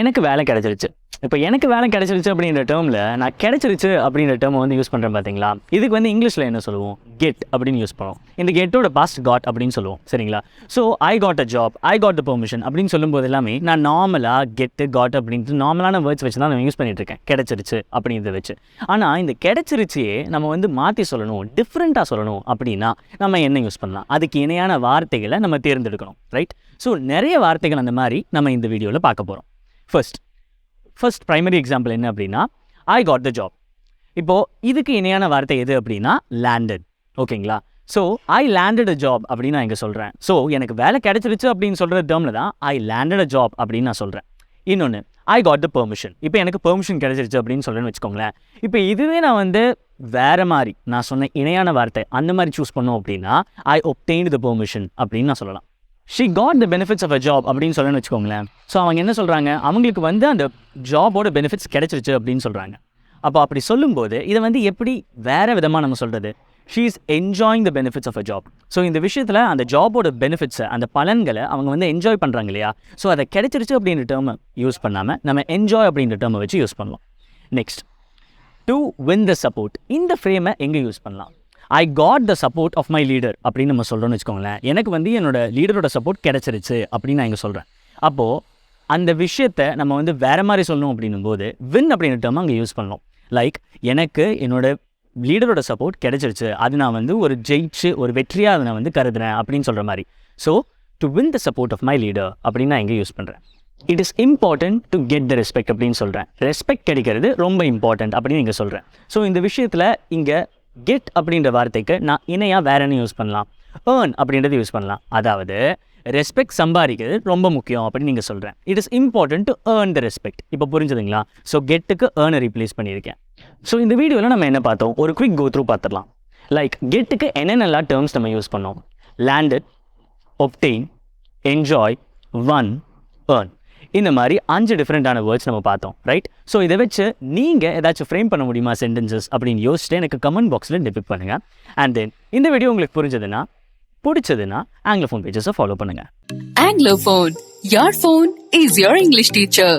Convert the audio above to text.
எனக்கு வேலை கிடைச்சிருச்சு. இப்போ எனக்கு வேலை கிடைச்சிருச்சு அப்படின்ற டேர்மில் நான் கிடைச்சிருச்சு அப்படின்ற டேர்மை வந்து யூஸ் பண்ணுறேன் பார்த்தீங்களா? இதுக்கு வந்து இங்கிலீஷில் என்ன சொல்லுவோம்? கெட் அப்படின்னு யூஸ் பண்ணுவோம். இந்த கெட்டோட பாஸ்ட் காட் அப்படின்னு சொல்லுவோம். சரிங்களா? So I got a job, I got the permission அப்படின்னு சொல்லும்போது எல்லாமே நான் நார்மலாக கெட்டு காட் அப்படின்ட்டு நார்மலான வேர்ட்ஸ் வச்சு தான் நான் யூஸ் பண்ணிட்டு இருக்கேன். கிடைச்சிருச்சு அப்படின்றத வச்சு. ஆனால் இந்த கிடைச்சிருச்சியே நம்ம வந்து மாற்றி சொல்லணும், டிஃப்ரெண்ட்டாக சொல்லணும் அப்படின்னா நம்ம என்ன யூஸ் பண்ணலாம்? அதுக்கு இணையான வார்த்தைகளை நம்ம தேர்ந்தெடுக்கணும். ரைட்? ஸோ நிறைய வார்த்தைகள் அந்த மாதிரி நம்ம இந்த வீடியோவில் பார்க்க போகிறோம். ஃபர்ஸ்ட் ப்ரைமரி எக்ஸாம்பிள் என்ன அப்படின்னா, ஐ காட் த ஜாப். இப்போது இதுக்கு இணையான வார்த்தை எது அப்படின்னா லேண்டட். ஓகேங்களா? So I landed a job அப்படின்னு நான் இங்கே சொல்கிறேன். ஸோ எனக்கு வேலை கிடைச்சிருச்சு அப்படின்னு சொல்கிற டேர்மில் தான் ஐ லேண்டட் அ ஜாப் அப்படின்னு நான் சொல்கிறேன். இன்னொன்று, ஐ காட் த பெர்மிஷன். இப்போ எனக்கு பெர்மிஷன் கிடைச்சிருச்சு அப்படின்னு சொல்கிறேன்னு வச்சுக்கோங்களேன். இப்போ இதுவே நான் வந்து வேறு மாதிரி நான் சொன்ன இணையான வார்த்தை அந்த மாதிரி சூஸ் பண்ணோம் அப்படின்னா ஐ ஒப்டெயின்ட் த பெர்மிஷன் அப்படின்னு நான் சொல்லலாம். She got the benefits of a job அப்படின்னு சொல்லணும்னு வச்சுக்கோங்களேன். ஸோ அவங்க என்ன சொல்கிறாங்க? அவங்களுக்கு வந்து அந்த ஜாபோட பெனிஃபிட்ஸ் கிடைச்சிருச்சு அப்படின்னு சொல்கிறாங்க. அப்போ அப்படி சொல்லும்போது இதை வந்து எப்படி வேறு விதமாக நம்ம சொல்கிறது? She is enjoying the benefits of a job. So இந்த விஷயத்தில் அந்த ஜாபோட பெனிஃபிட்ஸை, அந்த பலன்களை அவங்க வந்து என்ஜாய் பண்ணுறாங்க இல்லையா? ஸோ அதை கிடைச்சிருச்சு அப்படின்ற டேர்மை யூஸ் பண்ணாமல் நம்ம என்ஜாய் அப்படின்ற டேர்மை வச்சு யூஸ் பண்ணலாம். Next, to win the support. இந்த ஃப்ரேமை எங்கே யூஸ் பண்ணலாம்? I got the support of my leader அப்படின்னு நம்ம சொல்கிறோன்னு வச்சுக்கோங்களேன். எனக்கு வந்து என்னோட லீடரோட சப்போர்ட் கிடைச்சிருச்சு அப்படின்னு நான் இங்கே சொல்கிறேன். அப்போது அந்த விஷயத்தை நம்ம வந்து வேறு மாதிரி சொல்லணும் அப்படின்னும் போது வின் அப்படின்ற டேர்மை அங்கே யூஸ் பண்ணணும். லைக், எனக்கு என்னோட லீடரோட சப்போர்ட் கிடைச்சிருச்சு, அது நான் வந்து ஒரு ஜெயிச்சு ஒரு வெற்றியாக அதை நான் வந்து கருதுறேன் அப்படின்னு சொல்கிற மாதிரி. So to win the support of my leader அப்படின்னு நான் இங்கே யூஸ் பண்ணுறேன். It is important to get the respect அப்படின்னு சொல்கிறேன். ரெஸ்பெக்ட் கிடைக்கிறது ரொம்ப இம்பார்ட்டன்ட் அப்படின்னு இங்கே சொல்கிறேன். ஸோ இந்த விஷயத்தில் இங்கே கெட் அப்படின்ற வார்த்தைக்கு நான் இணையாக வேற என்ன யூஸ் பண்ணலாம்? ஏர்ன் அப்படின்றது யூஸ் பண்ணலாம். அதாவது ரெஸ்பெக்ட் சம்பாதிக்கிறது ரொம்ப முக்கியம் அப்படின்னு நீங்கள் சொல்கிறேன். It is important to earn the respect. இப்போ புரிஞ்சுதுங்களா? ஸோ கெட்டுக்கு ஏர்னை ரீப்ளேஸ் பண்ணியிருக்கேன். ஸோ இந்த வீடியோவில் நம்ம என்ன பார்த்தோம்? ஒரு குவிக் கோ த்ரூ பார்த்துடலாம். லைக், கெட்டுக்கு என்னென்னலாம் டேர்ம்ஸ் நம்ம யூஸ் பண்ணோம்? Landed, obtain, enjoy, one, earn. இந்த மாதிரி 5 டிஃப்ரெண்ட்டான வேர்ட்ஸ் நம்ம பார்த்தோம். ரைட்? ஸோ இதை வச்சு நீங்கள் ஏதாச்சும் ஃப்ரேம் பண்ண முடியுமா சென்டென்சஸ் அப்படின்னு யோசிச்சுட்டு எனக்கு கமெண்ட் பாக்ஸில் டெபிட் பண்ணுங்கள். அண்ட் தென் இந்த வீடியோ உங்களுக்கு பிடிச்சதுன்னா ஆங்கிலோஃபோன் பேஜஸை ஃபாலோ பண்ணுங்கள். Anglophone, your phone is your English teacher.